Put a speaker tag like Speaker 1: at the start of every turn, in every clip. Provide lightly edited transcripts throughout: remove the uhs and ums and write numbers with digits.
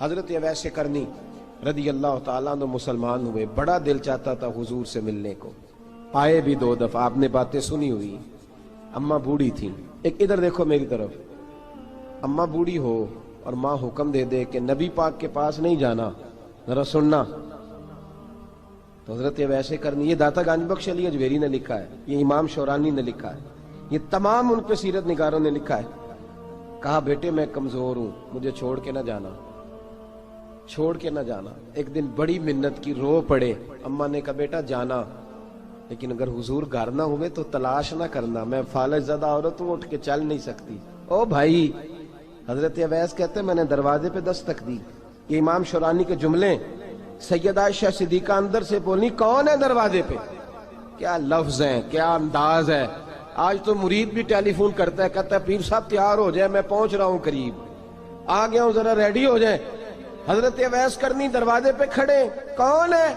Speaker 1: حضرت اویس کرنی رضی اللہ تعالیٰ عنہ مسلمان ہوئے، بڑا دل چاہتا تھا حضور سے ملنے کو، آئے بھی 2 دفعہ، آپ نے باتیں سنی ہوئی، اماں بوڑھی تھیں۔ ایک ادھر دیکھو میری طرف، اماں بوڑھی ہو اور ماں حکم دے دے کہ نبی پاک کے پاس نہیں جانا، ذرا سننا، تو حضرت اویس کرنی، یہ داتا گنج بخش علی اجویری نے لکھا ہے، یہ امام شورانی نے لکھا ہے، یہ تمام ان پہ سیرت نگاروں نے لکھا ہے، کہا بیٹے میں کمزور ہوں، مجھے چھوڑ کے نہ جانا، چھوڑ کے نہ جانا۔ ایک دن بڑی منت کی، رو پڑے، اماں نے کہا بیٹا جانا، لیکن اگر حضور گھر نہ ہوئے تو تلاش نہ کرنا، میں فالج زدہ عورت ہوں، اٹھ کے چل نہیں سکتی۔ او بھائی، حضرت اویس کہتے میں نے دروازے پہ دستک دی، یہ امام شورانی کے جملے، سیدہ عائشہ صدیقہ اندر سے بولی کون ہے دروازے پہ؟ کیا لفظ ہیں، کیا انداز ہے۔ آج تو مرید بھی ٹیلی فون کرتا ہے، کہتا ہے پیر صاحب تیار ہو جائے، میں پہنچ رہا ہوں، قریب آ گیا ہوں، ذرا ریڈی ہو جائیں۔ حضرت اویس کرنی دروازے پہ کھڑے، کون ہے؟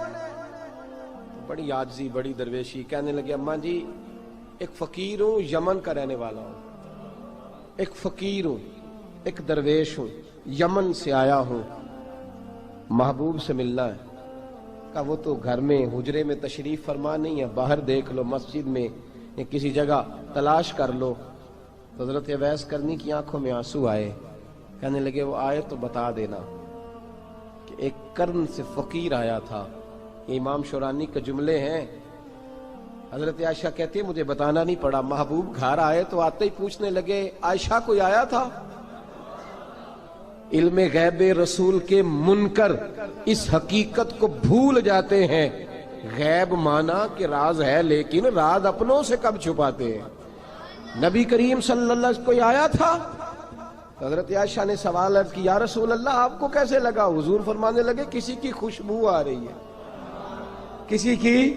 Speaker 1: بڑی عاجزی، بڑی درویشی، کہنے لگے اماں جی ایک فقیر ہوں، یمن کا رہنے والا ہوں، ایک فقیر ہوں، ایک درویش ہوں، یمن سے آیا ہوں، محبوب سے ملنا ہے۔ کہا وہ تو گھر میں حجرے میں تشریف فرما نہیں ہے، باہر دیکھ لو، مسجد میں یا کسی جگہ تلاش کر لو۔ تو حضرت اویس کرنی کی آنکھوں میں آنسو آئے، کہنے لگے وہ آئے تو بتا دینا کہ ایک قرن سے فقیر آیا تھا۔ یہ امام شورانی کے جملے ہیں۔ حضرت عائشہ کہتی ہے مجھے بتانا نہیں پڑا، محبوب گھر آئے تو آتے ہی پوچھنے لگے عائشہ کوئی آیا تھا؟ علم غیب رسول کے منکر اس حقیقت کو بھول جاتے ہیں، غیب مانا کہ راز ہے، لیکن راز اپنوں سے کب چھپاتے ہیں۔ نبی کریم صلی اللہ علیہ وسلم کوئی آیا تھا؟ حضرت عائشہ نے سوال عرض کی یا رسول اللہ آپ کو کیسے لگا؟ حضور فرمانے لگے کسی کی خوشبو آ رہی ہے، کسی کی،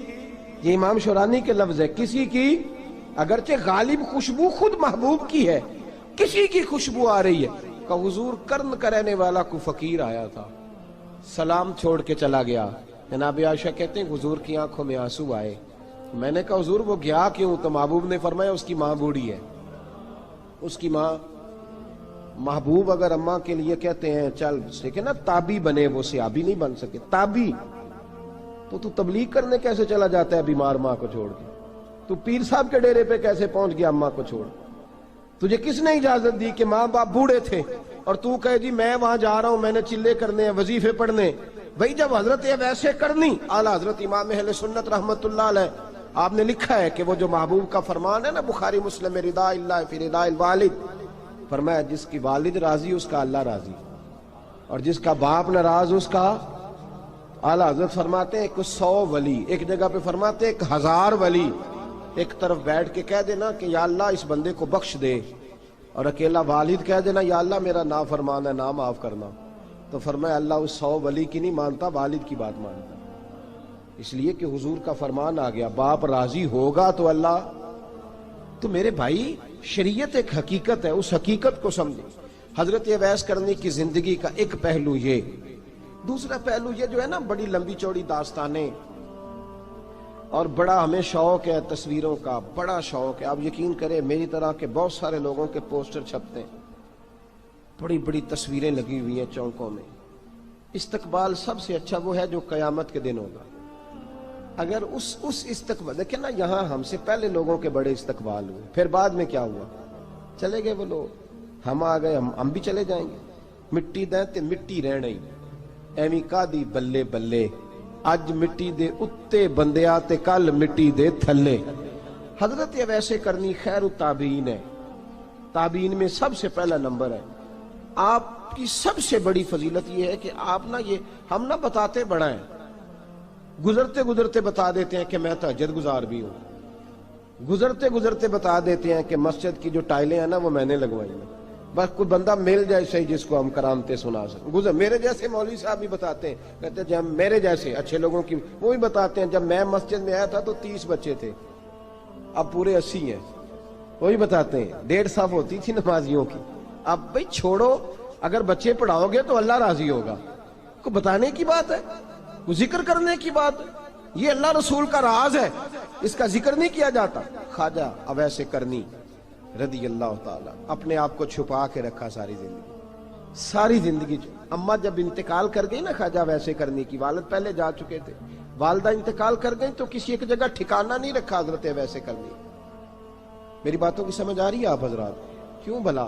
Speaker 1: یہ امام شورانی کے لفظ ہے، کسی کی، اگرچہ غالب خوشبو خود محبوب کی ہے، کسی کی خوشبو آ رہی ہے۔ کہ حضور قرن کا رہنے والا کو فقیر آیا تھا، سلام چھوڑ کے چلا گیا۔ جناب عائشہ کہتے ہیں حضور کی آنکھوں میں آنسو آئے۔ میں نے کہا حضور وہ گیا کیوں؟ تو محبوب نے فرمایا اس کی ماں بوڑھی ہے، اس کی ماں۔ محبوب اگر اماں کے لیے کہتے ہیں چل لیکن نا تابی بنے، وہ صحابی نہیں بن سکے، تابی، تو تبلیغ کرنے کیسے چلا جاتا ہے بیمار ماں کو چھوڑ کے؟ تو پیر صاحب کے ڈیرے پہ کیسے پہنچ گیا اماں کو چھوڑ؟ تجھے کس نے اجازت دی کہ ماں باپ بوڑھے تھے اور تو کہے جی میں وہاں جا رہا ہوں، میں نے چلے کرنے ہیں، وظیفے پڑھنے؟ بھئی جب حضرت اویس کرنی اعلیٰ حضرت امام اہل سنت رحمت اللہ علیہ، آپ نے لکھا ہے کہ وہ جو محبوب کا فرمان ہے نا بخاری مسلم، رضا اللہ فی رضا الوالد، فرمایا جس کی والد راضی اس کا اللہ راضی، اور جس کا باپ ناراض اس کا، اعلیٰ حضرت فرماتے ہیں 100 ولی، ایک جگہ پہ فرماتے ہیں 1000 ولی ایک طرف بیٹھ کے کہہ دینا کہ یا اللہ اس بندے کو بخش دے، اور اکیلا والد کہہ دینا یا اللہ میرا نافرمان ہے، نہ معاف کرنا، تو فرمایا اللہ اس 100 ولی کی نہیں مانتا، والد کی بات مانتا، اس لیے کہ حضور کا فرمان آ گیا باپ راضی ہوگا تو اللہ۔ تو میرے بھائی شریعت ایک حقیقت ہے، اس حقیقت کو سمجھیں۔ حضرت اویس کرنی کی زندگی کا ایک پہلو یہ، دوسرا پہلو یہ جو ہے نا بڑی لمبی چوڑی داستانیں، اور بڑا ہمیں شوق ہے تصویروں کا، بڑا شوق ہے۔ آپ یقین کریں میری طرح کے بہت سارے لوگوں کے پوسٹر چھپتے ہیں، بڑی بڑی تصویریں لگی ہوئی ہیں چوکوں میں۔ استقبال سب سے اچھا وہ ہے جو قیامت کے دن ہوگا۔ اگر اس استقبال دیکھیں نا، یہاں ہم سے پہلے لوگوں کے بڑے استقبال ہوئے، پھر بعد میں کیا ہوا؟ چلے گئے وہ لوگ، ہم آ گئے، ہم بھی چلے جائیں گے۔ مٹی دیں تے مٹی رہنا ہی، ایویں کا دی بلے بلے، اج مٹی دے اتے بندیا تے کل مٹی دے تھلے۔ حضرت اویس کرنی خیر التابعین ہے، تابعین میں سب سے پہلا نمبر ہے۔ آپ کی سب سے بڑی فضیلت یہ ہے کہ آپ نا، یہ ہم نہ بتاتے بڑا ہیں، گزرتے گزرتے بتا دیتے ہیں کہ میں تہجد گزار بھی ہوں، گزرتے گزرتے بتا دیتے ہیں کہ مسجد کی جو ٹائلیں ہیں نا وہ میں نے لگوائی ہیں، بس کوئی بندہ مل جائے صحیح جس کو ہم کرامتیں سنا سکیں۔ میرے جیسے مولوی صاحب بھی بتاتے ہیں، کہتے ہیں جب میرے جیسے اچھے لوگوں کی، وہ بھی بتاتے ہیں جب میں مسجد میں آیا تھا تو 30 بچے تھے، اب پورے 80 ہیں، وہی بتاتے ہیں 1.5 صف ہوتی تھی نمازیوں کی، اب بھئی چھوڑو، اگر بچے پڑھاؤ گے تو اللہ راضی ہوگا، کو بتانے کی بات ہے، کو ذکر کرنے کی بات ہے، یہ اللہ رسول کا راز ہے، اس کا ذکر نہیں کیا جاتا۔ خواجہ اویس کرنی رضی اللہ تعالیٰ اپنے آپ کو چھپا کے رکھا ساری زندگی، ساری زندگی اماں جب انتقال کر گئی نا خواجہ ویسے کرنی کی، والد پہلے جا چکے تھے، والدہ انتقال کر گئی تو کسی ایک جگہ ٹھکانہ نہیں رکھا حضرت ویسے کرنی۔ میری باتوں کی سمجھ آ رہی ہے آپ حضرات؟ کیوں بھلا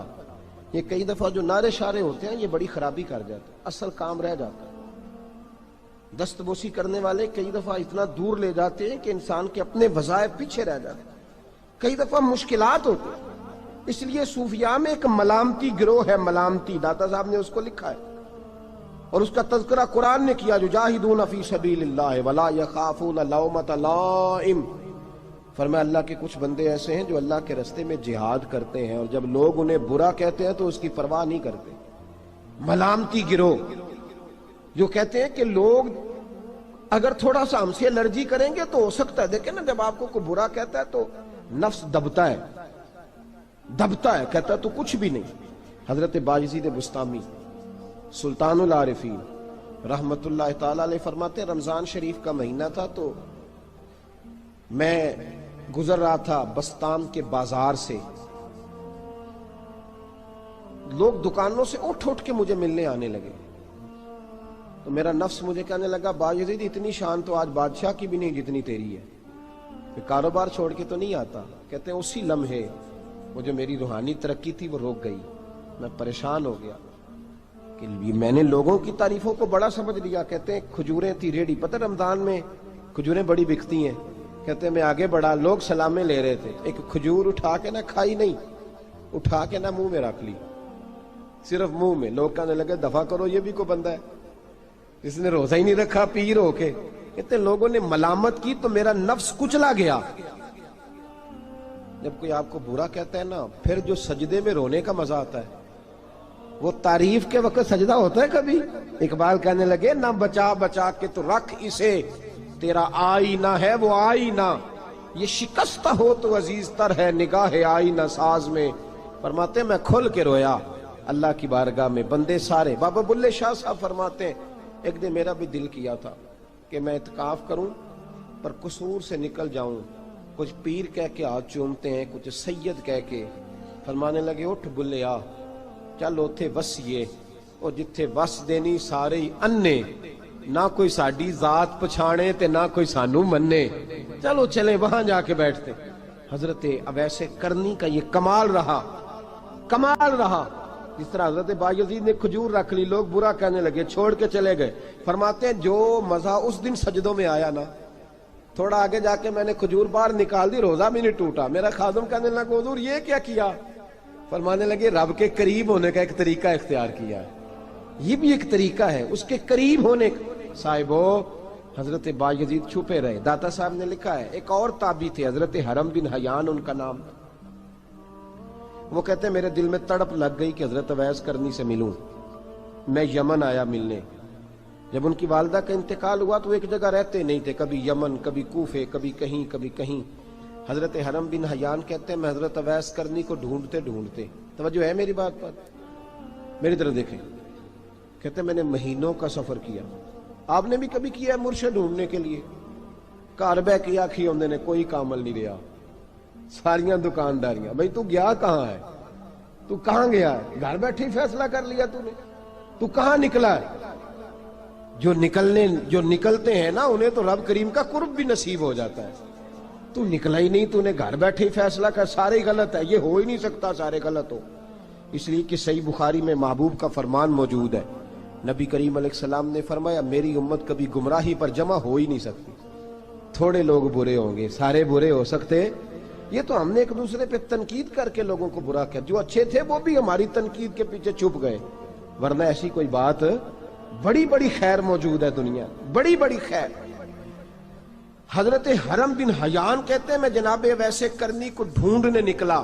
Speaker 1: یہ کئی دفعہ جو نعرے شارے ہوتے ہیں یہ بڑی خرابی کر جاتے ہیں، اصل کام رہ جاتا ہے۔ دست بوسی کرنے والے کئی دفعہ اتنا دور لے جاتے ہیں کہ انسان کے اپنے وظائف پیچھے رہ جاتے ہیں، کئی دفعہ مشکلات ہوتی ہیں۔ اس لیے صوفیاء میں ایک ملامتی گروہ ہے، ملامتی، داتا صاحب نے اس کو لکھا ہے اور اس کا تذکرہ قرآن نے کیا، جو جاہدون فی سبیل اللہ ولا یخافون لومۃ لائم۔ فرمایا اللہ کے کچھ بندے ایسے ہیں جو اللہ کے راستے میں جہاد کرتے ہیں اور جب لوگ انہیں برا کہتے ہیں تو اس کی پرواہ نہیں کرتے۔ ملامتی گروہ جو کہتے ہیں کہ لوگ اگر تھوڑا سا ہم سے الرجی کریں گے تو ہو سکتا ہے، دیکھیں نا جب آپ کو کوئی برا کہتا ہے تو نفس دبتا ہے، کہتا ہے تو کچھ بھی نہیں۔ حضرت بایزید بسطامی سلطان العارفین رحمت اللہ تعالی علیہ فرماتے ہیں رمضان شریف کا مہینہ تھا تو میں گزر رہا تھا بستام کے بازار سے، لوگ دکانوں سے اٹھ کے مجھے ملنے آنے لگے تو میرا نفس مجھے کہنے لگا بایزید اتنی شان تو آج بادشاہ کی بھی نہیں جتنی تیری ہے، کاروبار چھوڑ کے تو نہیں آتا۔ کہتے ہیں اسی لمحے وہ جو میری روحانی ترقی تھی وہ رک گئی، میں پریشان ہو گیا کہ میں نے لوگوں کی تعریفوں کو بڑا سمجھ لیا۔ کہتے ہیں کھجوریں تھی ریڈی، پتہ رمضان میں کھجوریں بڑی بکتی ہیں، کہتے ہیں میں آگے بڑھا، لوگ سلامیں لے رہے تھے، ایک کھجور اٹھا کے نہ کھائی نہیں، اٹھا کے نہ منہ میں رکھ لی، صرف منہ میں۔ لوگ کہنے لگے دفع کرو، یہ بھی کوئی بندہ ہے اس نے روزہ ہی نہیں رکھا پیر ہو کے۔ کہتے ہیں لوگوں نے ملامت کی تو میرا نفس کچلا گیا۔ جب کوئی آپ کو برا کہتا ہے نا، پھر جو سجدے میں رونے کا مزہ آتا ہے، وہ تعریف کے وقت سجدہ ہوتا ہے کبھی؟ اقبال کہنے لگے نہ بچا بچا کے تو رکھ اسے، تیرا آئینہ ہے وہ آئینہ، یہ شکستہ ہو تو عزیز تر ہے نگاہ آئینہ ساز میں۔ فرماتے ہیں میں کھل کے رویا اللہ کی بارگاہ میں، بندے سارے۔ بابا بلے شاہ صاحب فرماتے ہیں ایک دن میرا بھی دل کیا تھا کہ میں اعتکاف کروں پر قصور سے نکل جاؤں، کچھ پیر کہہ کے ہاتھ چومتے ہیں، کچھ سید کہہ کے۔ فرمانے لگے اٹھ بلیا چل اوتھے وسیے، اور جتھے وس دینی سارے ہی انے، نہ کوئی ساڈی ذات پچھانے تے نہ کوئی سانو مننے، چلو چلے وہاں جا کے بیٹھتے۔ حضرت اویس کرنی کا یہ کمال رہا، جس طرح حضرت بایزید نے کھجور رکھ لی، لوگ برا کہنے لگے، چھوڑ کے چلے گئے۔ فرماتے ہیں جو مزہ اس دن سجدوں میں آیا نا، تھوڑا آگے جا کے میں نے کھجور باہر نکال دی، روزہ بھی نہیں ٹوٹا۔ میرا خادم کہنے لگا حضور یہ کیا کیا؟ فرمانے لگے رب کے قریب ہونے کا ایک طریقہ اختیار کیا ہے، یہ بھی ایک طریقہ ہے اس کے قریب ہونے کا۔ صاحبو حضرت بایزید چھپے رہے۔ داتا صاحب نے لکھا ہے ایک اور تابعی تھے حضرت حرم بن حیان ان کا نام، وہ کہتے ہیں میرے دل میں تڑپ لگ گئی کہ حضرت اویس کرنی سے ملوں۔ میں یمن آیا ملنے، جب ان کی والدہ کا انتقال ہوا تو ایک جگہ رہتے نہیں تھے، کبھی یمن، کبھی کوفے، کبھی کہیں۔ حضرت حرم بن حیان کہتے ہیں میں حضرت اویس کرنی کو ڈھونڈتے، توجہ ہے میری بات پر، میری طرف دیکھیں، کہتے ہیں میں نے مہینوں کا سفر کیا۔ آپ نے بھی کبھی کیا ہے مرشد ڈھونڈنے کے لیے؟ گھر بہ کے آکھی ہوندے نے کوئی کامل نہیں رہا، ساریاں دکانداریاں، بھئی تو گیا کہاں ہے؟ تو کہاں گیا ہے؟ گھر بیٹھے ہی فیصلہ کر لیا تو نے؟ تو کہاں نکلا ہے؟ جو نکلتے ہیں نا انہیں تو رب کریم کا قرب بھی نصیب ہو جاتا ہے۔ تو نکلا ہی نہیں، تو نے گھر بیٹھے ہی فیصلہ کر، سارے غلط ہے، یہ ہو ہی نہیں سکتا سارے غلط ہو۔ اس لیے کہ صحیح بخاری میں محبوب کا فرمان موجود ہے، نبی کریم علیہ السلام نے فرمایا میری امت کبھی گمراہی پر جمع ہو ہی نہیں سکتی، تھوڑے لوگ برے ہوں گے، سارے برے ہو سکتے؟ یہ تو ہم نے ایک دوسرے پہ تنقید کر کے لوگوں کو برا کیا، جو اچھے تھے وہ بھی ہماری تنقید کے پیچھے چھپ گئے، ورنہ ایسی کوئی بات، بڑی بڑی خیر موجود ہے دنیا، بڑی بڑی خیر۔ حضرت حرم بن حیان کہتے ہیں میں جناب ویسے کرنی کو ڈھونڈنے نکلا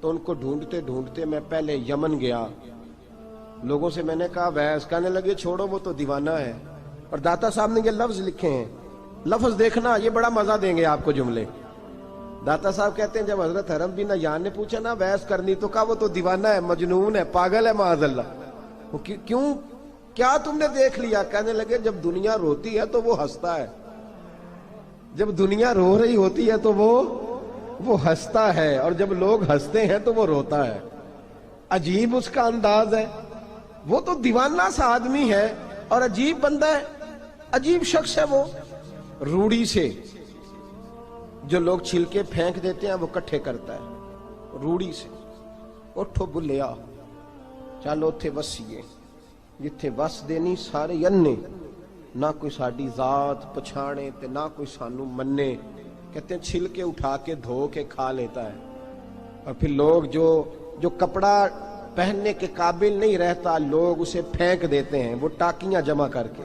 Speaker 1: تو ان کو ڈھونڈتے میں پہلے یمن گیا، لوگوں سے میں نے کہا ویس، کہنے لگے چھوڑو وہ تو دیوانہ ہے۔ اور داتا صاحب نے یہ لفظ لکھے ہیں، لفظ دیکھنا یہ بڑا مزہ دیں گے آپ کو جملے۔ داتا صاحب کہتے ہیں جب حضرت حرم بن حیان نے پوچھا نا ویس کرنی، تو کہا وہ تو دیوانہ ہے، مجنون ہے، پاگل ہے معاذ اللہ۔ کیوں؟ کیا تم نے دیکھ لیا؟ کہنے لگے جب دنیا روتی ہے تو وہ ہنستا ہے، جب دنیا رو رہی ہوتی ہے تو وہ ہنستا ہے، اور جب لوگ ہنستے ہیں تو وہ روتا ہے۔ عجیب اس کا انداز ہے، وہ تو دیوانہ سا آدمی ہے اور عجیب بندہ ہے، عجیب شخص ہے وہ۔ روڑی سے جو لوگ چھلکے پھینک دیتے ہیں وہ کٹھے کرتا ہے، روڑی سے۔ اٹھو بلیا چلو اتھے وسیے جتھے وس دینی سارے ینے، نہ کوئی ساڈی ذات پچھانے تے نہ کوئی سانو منے۔ کہتے ہیں چھلکے اٹھا کے دھو کے کھا لیتا ہے، اور پھر لوگ جو کپڑا پہننے کے قابل نہیں رہتا لوگ اسے پھینک دیتے ہیں، وہ ٹاکیاں جمع کر کے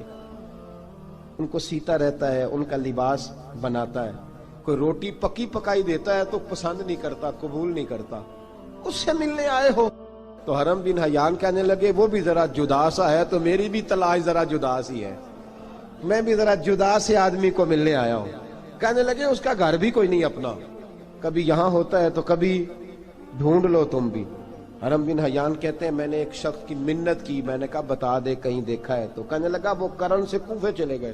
Speaker 1: ان کو سیتا رہتا ہے، ان کا لباس بناتا ہے۔ کوئی روٹی پکی پکائی دیتا ہے تو پسند نہیں کرتا، قبول نہیں کرتا، اس سے ملنے آئے ہو۔ تو حرم بن حیان کہنے لگے وہ بھی ذرا جدا سا ہے تو میری بھی تلاش ذرا جدا سی ہے، میں بھی ذرا جدا سے آدمی کو ملنے آیا ہوں۔ کہنے لگے اس کا گھر بھی کوئی نہیں اپنا، کبھی یہاں ہوتا ہے تو کبھی ڈھونڈ لو تم بھی۔ حرم بن حیان کہتے ہیں میں نے ایک شخص کی منت کی، میں نے کہا بتا دے کہیں دیکھا ہے تو۔ کہنے لگا وہ کرن سے کوفے چلے گئے۔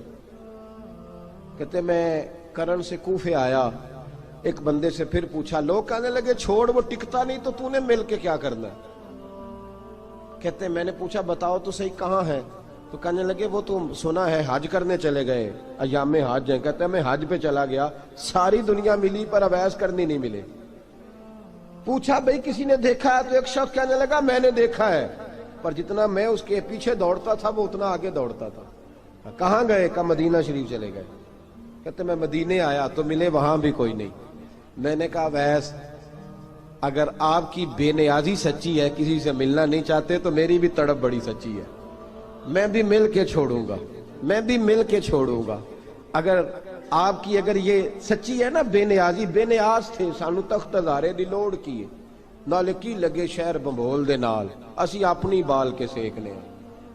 Speaker 1: کہتے میں کرن سے کوفے آیا، ایک بندے سے پھر پوچھا، لوگ کہنے لگے چھوڑ وہ ٹکتا نہیں تو نے مل کے کیا کرنا ہے۔ کہتے میں نے پوچھا بتاؤ تو صحیح کہاں ہے، تو کہنے لگے وہ تو سنا ہے حج کرنے چلے گئے، ایام حج ہیں۔ کہتے میں حج پہ چلا گیا، ساری دنیا ملی پر اویس کرنی نہیں ملے۔ پوچھا بھئی کسی نے دیکھا ہے، تو ایک شخص کہنے لگا میں نے دیکھا ہے، پر جتنا میں اس کے پیچھے دوڑتا تھا وہ اتنا آگے دوڑتا تھا۔ کہاں گئے؟ کہ مدینہ شریف چلے گئے۔ کہتے میں مدینے آیا تو ملے وہاں بھی کوئی نہیں۔ میں نے کہا ویس اگر آپ کی بے نیازی سچی ہے، کسی سے ملنا نہیں چاہتے، تو میری بھی تڑپ بڑی سچی ہے، میں بھی مل کے چھوڑوں گا، میں بھی مل کے چھوڑوں گا۔ اگر آپ کی یہ سچی ہے نا بے نیازی، بے نیاز تھے، سانو تخت ہزارے دی لوڑ کیے، نالے کی لگے شہر بمبول دے نال، اسی اپنی بال کے سیکنے ہیں،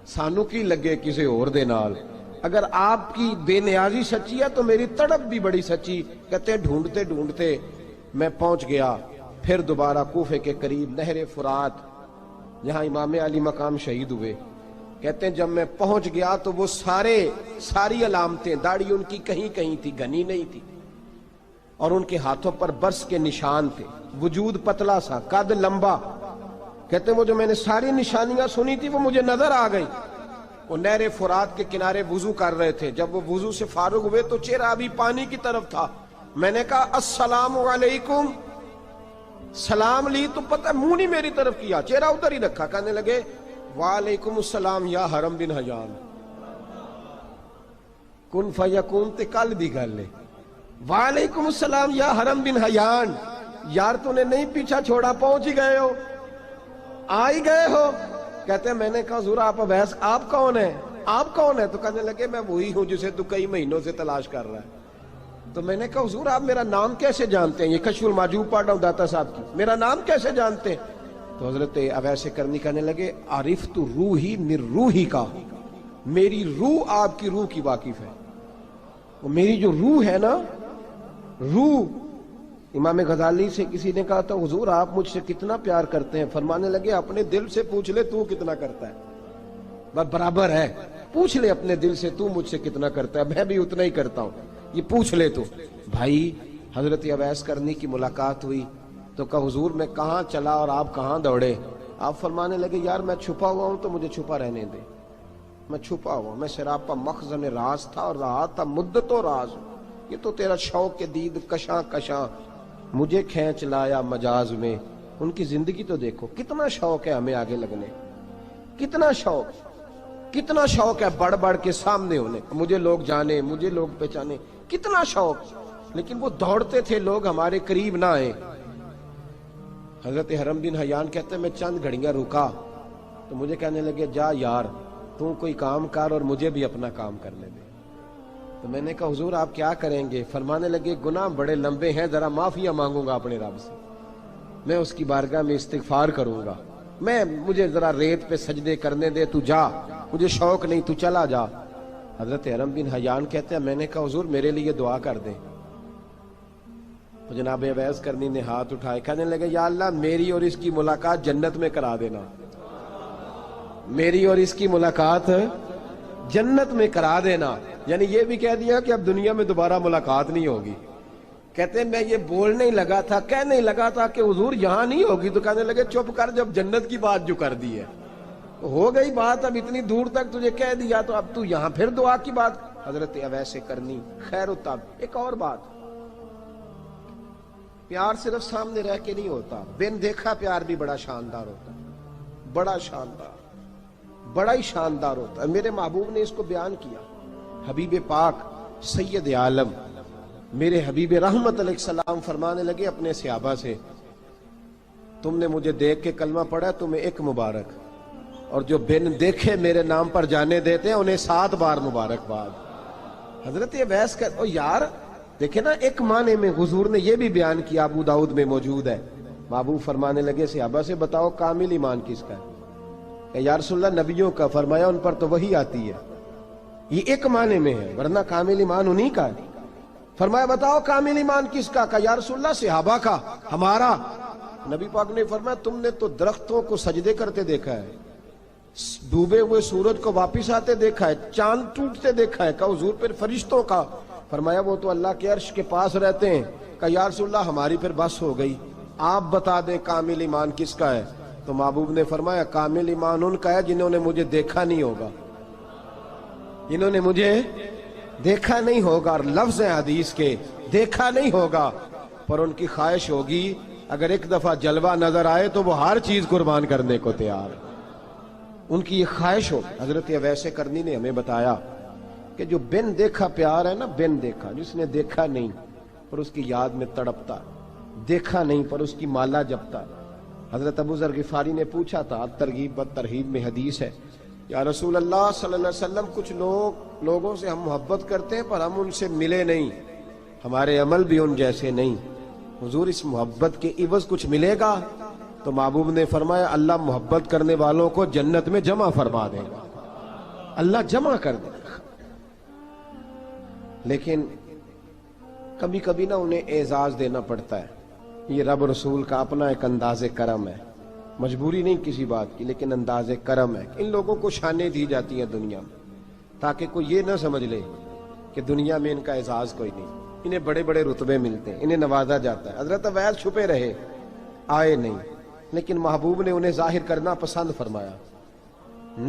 Speaker 1: سانو کی لگے کسی اور دے نال۔ اگر آپ کی بے نیازی سچی ہے تو میری تڑپ بھی بڑی سچی۔ کہتے ہیں ڈھونڈتے ڈھونڈتے میں پہنچ گیا، پھر دوبارہ کوفے کے قریب نہر فرات جہاں امام علی مقام شہید ہوئے۔ کہتے ہیں جب میں پہنچ گیا تو وہ ساری علامتیں، داڑھی ان کی کہیں کہیں تھی، گھنی نہیں تھی، اور ان کے ہاتھوں پر برس کے نشان تھے، وجود پتلا سا، قد لمبا۔ کہتے ہیں وہ جو میں نے ساری نشانیاں سنی تھی وہ مجھے نظر آ گئی۔ وہ نہر فرات کے کنارے وضو کر رہے تھے، جب وہ وضو سے فارغ ہوئے تو چہرہ ابھی پانی کی طرف تھا۔ میں نے کہا السلام علیکم، سلام لی تو پتہ منہ نہیں میری طرف کیا، چہرہ ادھر ہی رکھا۔ کہنے لگے وعلیکم السلام یا حرم بن حیان، کن فیکون تے کل دی گل ہے۔ وعلیکم السلام یا حرم بن حیان، یار تو نے نہیں پیچھا چھوڑا، پہنچ ہی گئے ہو، آ ہی گئے ہو۔ کہتے ہیں میں نے کہا حضور آپ اویس آپ کون ہیں، آپ کون ہیں؟ تو کہنے لگے میں وہی ہوں جسے تو کئی مہینوں سے تلاش کر رہا ہے۔ تو میں نے کہا حضور آپ میرا نام کیسے جانتے ہیں؟ یہ کشف المحجوب پڑھ رہا ہوں داتا صاحب کی، میرا نام کیسے جانتے ہیں؟ تو حضرت اویس کرنی کہنے لگے عرفت روحی من روحی کا، میری روح آپ کی روح کی واقف ہے۔ وہ میری جو روح ہے نا، روح۔ امام غزالی سے کسی نے کہا تھا حضور آپ مجھ سے کتنا پیار کرتے ہیں؟ فرمانے لگے اپنے دل سے پوچھ لے تو کتنا کرتا ہے، بس برابر ہے، پوچھ لے اپنے دل سے تو مجھ سے کتنا کرتا ہے، میں بھی اتنا ہی کرتا ہوں، یہ پوچھ لے تو۔ بھائی حضرت اویس کرنی کی ملاقات ہوئی تو کہا حضور میں کہاں چلا اور آپ کہاں دوڑے؟ آپ فرمانے لگے یار میں چھپا ہوا ہوں تو مجھے چھپا رہنے دے، میں چھپا ہوا، میں سراپا مخزن راز تھا اور رہا تھا مدت و راز۔ یہ تو تیرا شوق کے دید کشاں کشاں مجھے کھینچ لایا مجاز میں۔ ان کی زندگی تو دیکھو، کتنا شوق ہے ہمیں آگے لگنے، کتنا شوق ہے بڑھ بڑھ کے سامنے ہونے، مجھے لوگ جانے، مجھے لوگ پہچانے، کتنا شوق، لیکن وہ دوڑتے تھے لوگ ہمارے قریب نہ آئے۔ حضرت حرم بن حیان کہتے ہیں میں چند گھڑیاں رکا تو مجھے کہنے لگے جا یار تو کوئی کام کر اور مجھے بھی اپنا کام کرنے دے۔ تو میں نے کہا حضور آپ کیا کریں گے؟ فرمانے لگے گناہ بڑے لمبے ہیں، ذرا معافیاں مانگوں گا اپنے رب سے، میں اس کی بارگاہ میں استغفار کروں گا، مجھے ذرا ریت پہ سجدے کرنے دے، تو جا، مجھے شوق نہیں، تو چلا جا۔ حضرت حرم بن حیان کہتے ہیں میں نے کہا حضور میرے لیے دعا کر دیں۔ تو جناب اویس کرنی نے ہاتھ اٹھائے، کہنے لگے یا اللہ میری اور اس کی ملاقات جنت میں کرا دینا، میری اور اس کی ملاقات جنت میں کرا دینا۔ یعنی یہ بھی کہہ دیا کہ اب دنیا میں دوبارہ ملاقات نہیں ہوگی۔ کہتے ہیں میں یہ بولنے ہی لگا تھا، کہنے ہی لگا تھا کہ حضور یہاں نہیں ہوگی، تو کہنے لگے چپ کر، جب جنت کی بات جو کر دی ہے ہو گئی بات، اب اتنی دور تک تجھے کہہ دیا تو اب تو یہاں پھر دعا کی بات حضرت اویس کرنی خیر التاب۔ ایک اور بات، پیار صرف سامنے رہ کے نہیں ہوتا، بن دیکھا پیار بھی بڑا شاندار ہوتا ہے، بڑا شاندار، بڑا ہی شاندار ہوتا ہے۔ میرے محبوب نے اس کو بیان کیا، حبیب پاک سید عالم میرے حبیب رحمت علیہ السلام فرمانے لگے اپنے صحابہ سے، تم نے مجھے دیکھ کے کلمہ پڑھا، تمہیں ایک مبارک، اور جو بن دیکھے میرے نام پر جانے دیتے ہیں انہیں 7 بار مبارکباد۔ حضرت اویس کا یار دیکھیں نا، ایک معنی میں حضور نے یہ بھی بیان کیا، ابو داؤد میں موجود ہے، محبوب فرمانے لگے صحابہ سے بتاؤ کامل ایمان کس کا ہے؟ کہ یا رسول اللہ نبیوں کا، فرمایا ان پر تو وہی آتی ہے، یہ ایک معنی میں ہے، ورنہ کامل ایمان انہی کا ہے۔ فرمایا بتاؤ کامل ایمان کس کا؟ کہ یا رسول اللہ صحابہ کا، ہمارا۔ نبی پاک نے فرمایا تم نے تو درختوں کو سجدے کرتے دیکھا ہے، ڈوبے ہوئے سورج کو واپس آتے دیکھا ہے، چاند ٹوٹتے دیکھا ہے۔ کہ حضور پھر فرشتوں کا؟ فرمایا وہ تو اللہ کے عرش کے پاس رہتے ہیں۔ کہ یا رسول اللہ ہماری پھر بس ہو گئی، آپ بتا دیں کامل ایمان کس کا ہے؟ تو محبوب نے فرمایا کامل ایمان ان کا ہے جنہوں نے مجھے دیکھا نہیں ہوگا، جنہوں نے مجھے دیکھا نہیں ہوگا، اور لفظ ہیں حدیث کے، دیکھا نہیں ہوگا پر ان کی خواہش ہوگی اگر ایک دفعہ جلوہ نظر آئے تو وہ ہر چیز قربان کرنے کو تیار ہے، ان کی یہ خواہش ہو۔ حضرت اویس کرنی نے ہمیں بتایا کہ جو بن دیکھا پیار ہے نا، بن دیکھا، جس نے دیکھا نہیں پر اس کی یاد میں تڑپتا، دیکھا نہیں پر اس کی مالا جپتا۔ حضرت ابو ذر غفاری نے پوچھا تھا، ترغیب و ترہیب میں حدیث ہے، یا رسول اللہ صلی اللہ علیہ وسلم کچھ لوگوں سے ہم محبت کرتے ہیں پر ہم ان سے ملے نہیں، ہمارے عمل بھی ان جیسے نہیں، حضور اس محبت کے عوض کچھ ملے گا؟ تو محبوب نے فرمایا اللہ محبت کرنے والوں کو جنت میں جمع فرما دے گا، اللہ جمع کر دے گا۔ لیکن کبھی کبھی نہ انہیں اعزاز دینا پڑتا ہے، یہ رب رسول کا اپنا ایک انداز کرم ہے، مجبوری نہیں کسی بات کی، لیکن انداز کرم ہے۔ ان لوگوں کو شانیں دی جاتی ہیں دنیا میں تاکہ کوئی یہ نہ سمجھ لے کہ دنیا میں ان کا اعزاز کوئی نہیں، انہیں بڑے بڑے رتبے ملتے ہیں، انہیں نوازا جاتا ہے۔ حضرت اویس چھپے رہے، آئے نہیں، لیکن محبوب نے انہیں ظاہر کرنا پسند فرمایا۔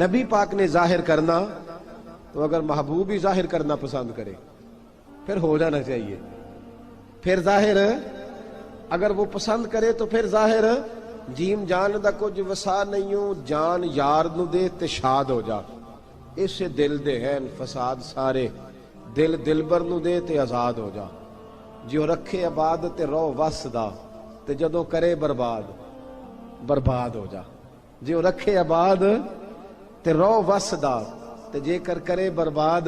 Speaker 1: نبی پاک نے ظاہر کرنا تو اگر محبوب ہی ظاہر کرنا پسند کرے پھر ہو جانا چاہیے، پھر ظاہر اگر وہ پسند کرے تو پھر ظاہر جیم جان دا کچھ وسا نہیں ہوں، جان یار نو دے تے شاد ہو جا، اس سے دل دے ہیں فساد سارے، دل دلبر نو دے تے آزاد ہو جا، جو رکھے آباد تے رو وس دا تے جدوں کرے برباد برباد ہو جا، جو رکھے آباد تے رو وس دا تے جے کر کرے برباد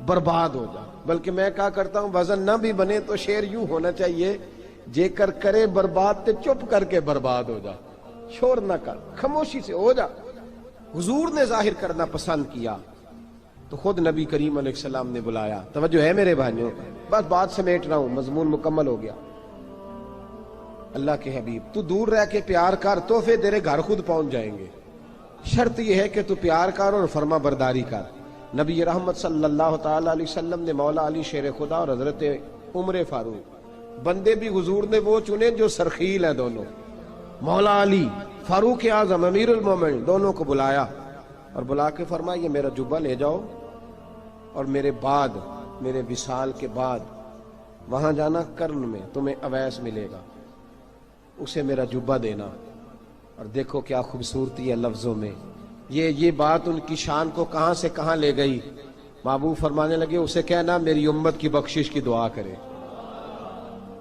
Speaker 1: برباد ہو جا۔ بلکہ میں کہا کرتا ہوں وزن نہ بھی بنے تو شعر یوں ہونا چاہیے، جے کر کرے برباد تے چپ کر کے برباد ہو جا، شور نہ کر، خاموشی سے ہو جا۔ حضور نے ظاہر کرنا پسند کیا تو خود نبی کریم علیہ السلام نے بلایا۔ توجہ ہے میرے بھائیوں، بس بات سمیٹ رہا ہوں، مضمون مکمل ہو گیا۔ اللہ کے حبیب تو دور رہ کے پیار کر، تحفے تیرے گھر خود پہنچ جائیں گے، شرط یہ ہے کہ تو پیار کر اور فرما برداری کر۔ نبی رحمت صلی اللہ تعالی علیہ وسلم نے مولا علی شیر خدا اور حضرت عمر فاروق، بندے بھی حضور نے وہ چنے جو سرخیل ہیں دونوں، مولا علی فاروق اعظم امیر المومنین، دونوں کو بلایا اور بلا کے فرمایا یہ میرا جبہ لے جاؤ اور میرے بعد، میرے وصال کے بعد وہاں جانا کرن میں تمہیں اویس ملے گا، اسے میرا جبہ دینا۔ اور دیکھو کیا خوبصورتی ہے لفظوں میں، یہ بات ان کی شان کو کہاں سے کہاں لے گئی۔ محبوب فرمانے لگے اسے کہنا میری امت کی بخشش کی دعا کرے،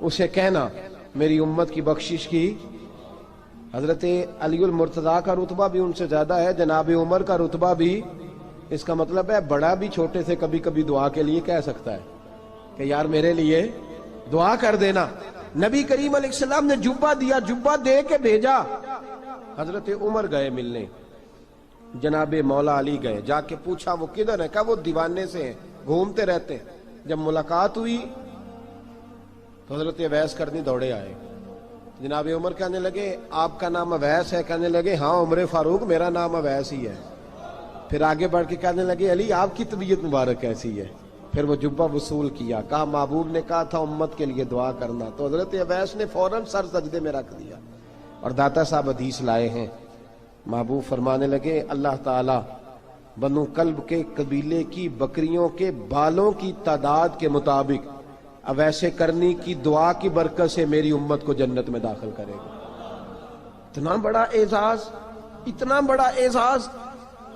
Speaker 1: اسے کہنا میری امت کی بخشش کی۔ حضرت علی المرتضیٰ کا رتبہ بھی ان سے زیادہ ہے، جناب عمر کا رتبہ بھی، اس کا مطلب ہے بڑا بھی چھوٹے سے کبھی کبھی دعا کے لیے کہہ سکتا ہے کہ یار میرے لیے دعا کر دینا۔ نبی کریم علیہ السلام نے جبہ دیا، جبہ دے کے بھیجا۔ حضرت عمر گئے ملنے، جناب مولا علی گئے، جا کے پوچھا وہ کدھر ہے؟ کہا وہ دیوانے سے ہیں، گھومتے رہتے ہیں۔ جب ملاقات ہوئی تو حضرت اویس کرنی دوڑے آئے، جناب عمر کہنے لگے آپ کا نام اویس ہے؟ کہنے لگے ہاں عمر فاروق میرا نام اویس ہی ہے۔ پھر آگے بڑھ کے کہنے لگے علی آپ کی طبیعت مبارک کیسی ہے؟ پھر وہ جبہ وصول کیا، کہا محبوب نے کہا تھا امت کے لیے دعا کرنا، تو حضرت اویس نے فوراً سر سجدے میں رکھ دیا۔ اور داتا صاحب حدیث لائے ہیں، محبوب فرمانے لگے اللہ تعالی بنو کلب کے قبیلے کی بکریوں کے بالوں کی تعداد کے مطابق اویس کرنی کی دعا کی برکت سے میری امت کو جنت میں داخل کرے گا۔ اتنا بڑا اعزاز، اتنا بڑا اعزاز۔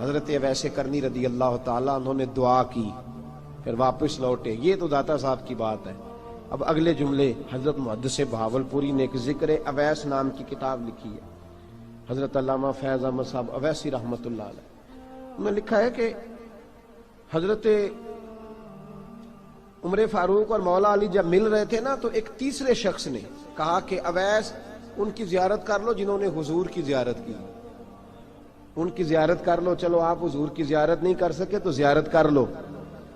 Speaker 1: حضرت اویس کرنی رضی اللہ تعالیٰ انہوں نے دعا کی، پھر واپس لوٹے۔ یہ تو داتا صاحب کی بات ہے۔ اب اگلے جملے حضرت محدث بہاولپوری نے ایک ذکر اویس نام کی کتاب لکھی ہے، حضرت علامہ فیض احمد صاحب اویسی رحمۃ اللہ علیہ، انہوں نے لکھا ہے کہ حضرت عمر فاروق اور مولا علی جب مل رہے تھے نا، تو ایک تیسرے شخص نے کہا کہ اویس ان کی زیارت کر لو جنہوں نے حضور کی زیارت کی، ان کی زیارت کر لو، چلو آپ حضور کی زیارت نہیں کر سکے تو زیارت کر لو۔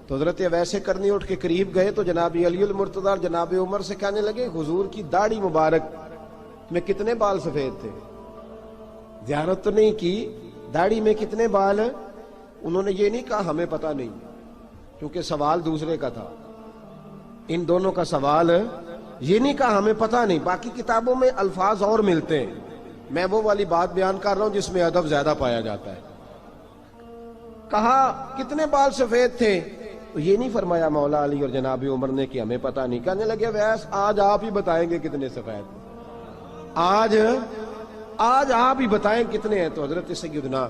Speaker 1: تو حضرت اویس کرنی اٹھ کے قریب گئے تو جناب علی المرتضیٰ اور جناب عمر سے کہنے لگے حضور کی داڑھی مبارک میں کتنے بال سفید تھے؟ زیارت تو نہیں کی، داڑھی میں کتنے بال؟ انہوں نے یہ نہیں کہا ہمیں پتہ نہیں، کیونکہ سوال دوسرے کا تھا، ان دونوں کا سوال یہ نہیں کہا ہمیں پتہ نہیں۔ باقی کتابوں میں الفاظ اور ملتے ہیں، میں وہ والی بات بیان کر رہا ہوں جس میں ادب زیادہ پایا جاتا ہے۔ کہا کتنے بال سفید تھے؟ تو یہ نہیں فرمایا مولا علی اور جناب عمر نے کہ ہمیں پتہ نہیں، کہنے لگے ویس آج آپ ہی بتائیں گے کتنے سفید تھے، آج آپ ہی بتائیں کتنے ہیں۔ تو حضرت سیدنا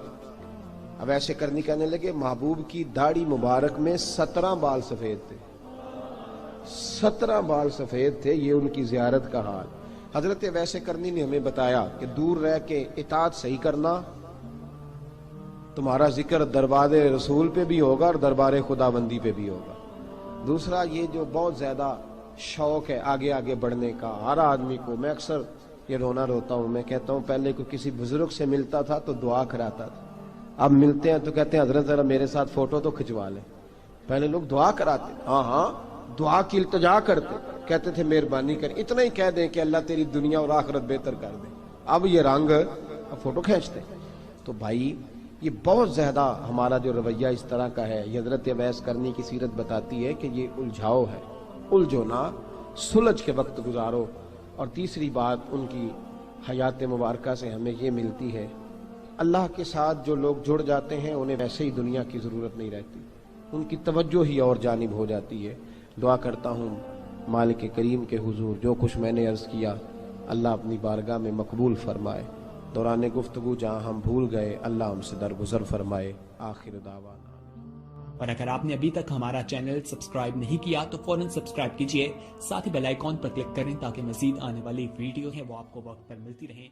Speaker 1: اویس کرنی کہنے لگے محبوب کی داڑھی مبارک میں 17 بال سفید تھے، 17 بال سفید تھے، یہ ان کی زیارت کا حال۔ حضرت اویس کرنی نے ہمیں بتایا کہ دور رہ کے اطاعت صحیح کرنا، تمہارا ذکر دربار رسول پہ بھی ہوگا اور دربار خداوندی پہ بھی ہوگا۔ دوسرا یہ جو بہت زیادہ شوق ہے آگے آگے بڑھنے کا ہر آدمی کو، میں اکثر یہ رونا روتا ہوں، میں کہتا ہوں پہلے کوئی کسی بزرگ سے ملتا تھا تو دعا کراتا تھا، اب ملتے ہیں تو کہتے ہیں حضرت ذرا میرے ساتھ فوٹو تو کھنچوا لیں۔ پہلے لوگ دعا کراتے، ہاں دعا کی التجا کرتے، کہتے تھے مہربانی کر، اتنا ہی کہہ دیں کہ اللہ تیری دنیا اور آخرت بہتر کر دے، اب یہ رنگ اب فوٹو کھینچتے۔ تو بھائی یہ بہت زیادہ ہمارا جو رویہ اس طرح کا ہے، یہ حضرت اویس کرنی کی سیرت بتاتی ہے کہ یہ الجھاؤ ہے، الجھو نہ، سلجھ کے وقت گزارو۔ اور تیسری بات ان کی حیات مبارکہ سے ہمیں یہ ملتی ہے، اللہ کے ساتھ جو لوگ جڑ جاتے ہیں انہیں ویسے ہی دنیا کی ضرورت نہیں رہتی، ان کی توجہ ہی اور جانب ہو جاتی ہے۔ دعا کرتا ہوں مالک کریم کے حضور جو کچھ میں نے عرض کیا اللہ اپنی بارگاہ میں مقبول فرمائے، دوران گفتگو جہاں ہم بھول گئے اللہ ہم سے درگزر فرمائے۔ آخر دعوانا۔
Speaker 2: اور اگر آپ نے ابھی تک ہمارا چینل سبسکرائب نہیں کیا تو فوراً سبسکرائب کیجئے، ساتھ ہی بیل آئیکن پر کلک کریں تاکہ مزید آنے والی ویڈیو ہیں وہ آپ کو وقت پر ملتی رہیں۔